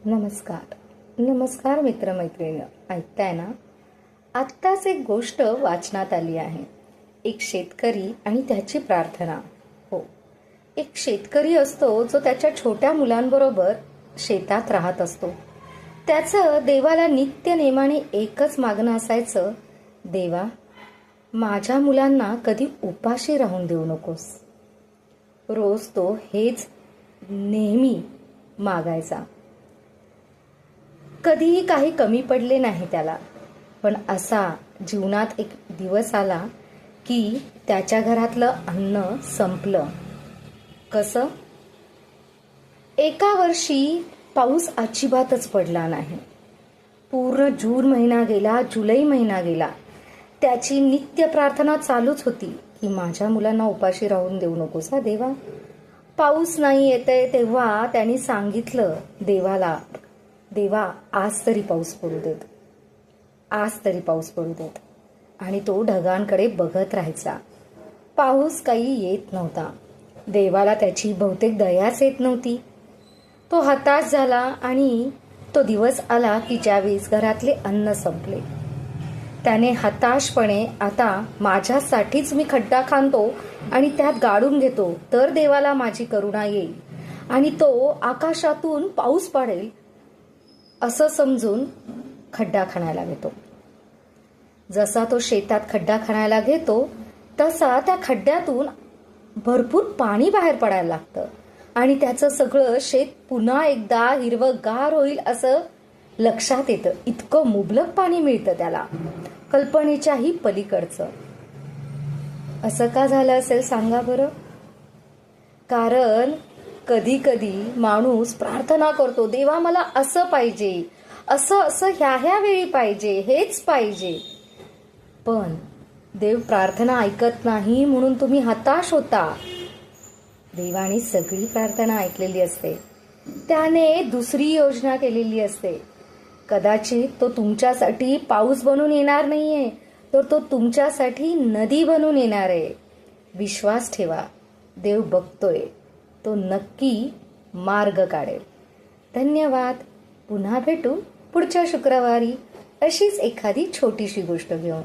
नमस्कार नमस्कार मित्रमैत्रिणी, ऐकताय ना? आत्ताच एक गोष्ट वाचनात आली आहे. एक शेतकरी आणि त्याची प्रार्थना. हो, एक शेतकरी असतो जो त्याच्या छोट्या मुलांबरोबर शेतात राहत असतो. त्याचं देवाला नित्य नेमाने एकच मागणं असायचं, देवा, माझ्या मुलांना कधी उपाशी राहून देऊ नकोस. रोज तो हेच नेहमी मागायचा. कधीही काही कमी पडले नाही त्याला. पण असा जीवनात एक दिवस आला की त्याच्या घरातलं अन्न संपलं. कसं? एका वर्षी पाऊस अजिबातच पडला नाही. पूर्ण जून महिना गेला, जुलै महिना गेला. त्याची नित्य प्रार्थना चालूच होती की माझ्या मुलांना उपाशी राहून देऊ नकोस हा देवा. पाऊस नाही येतय तेव्हा त्यांनी सांगितलं देवाला, देवा, आज तरी पाऊस पडू देत, आज तरी पाऊस पडू देत. आणि तो ढगांकडे बघत राहायचा. पाऊस काही येत नव्हता. देवाला त्याची बहुतेक दयाच येत नव्हती. तो हताश झाला आणि तो दिवस आला की ज्यावेळेस घरातले अन्न संपले. त्याने हताशपणे, आता माझ्यासाठीच मी खड्डा खांदतो आणि त्यात गाडून घेतो तर देवाला माझी करुणा येईल आणि तो आकाशातून पाऊस पाडेल असं समजून खड्डा खणायला घेतो. जसा तो शेतात खड्डा खणायला घेतो तसा त्या खड्ड्यातून भरपूर पाणी बाहेर पडायला लागतं आणि त्याचं सगळं शेत पुन्हा एकदा हिरवंगार होईल असं लक्षात येतं. इतकं मुबलक पाणी मिळतं त्याला, कल्पनेच्याही पलीकडचं. असं का झालं असेल सांगा बरं? कारण कधी कधी माणूस प्रार्थना करतो, देवा मला असं पाहिजे, असं असं ह्या वेळी पाहिजे, हेच पाहिजे. पण देव प्रार्थना ऐकत नाही म्हणून तुम्ही हताश होता. देवाने सगळी प्रार्थना ऐकलेली असते. त्याने दुसरी योजना केलेली असते. कदाचित तो तुमच्यासाठी पाऊस बनून येणार नाहीये, तर तो तुमच्यासाठी नदी बनून येणार आहे. विश्वास ठेवा, देव बघतोय, तो नक्की मार्ग काढेल. धन्यवाद. पुन्हा भेटू पुढच्या शुक्रवारी अशीच एखादी छोटीशी गोष्ट घेऊन.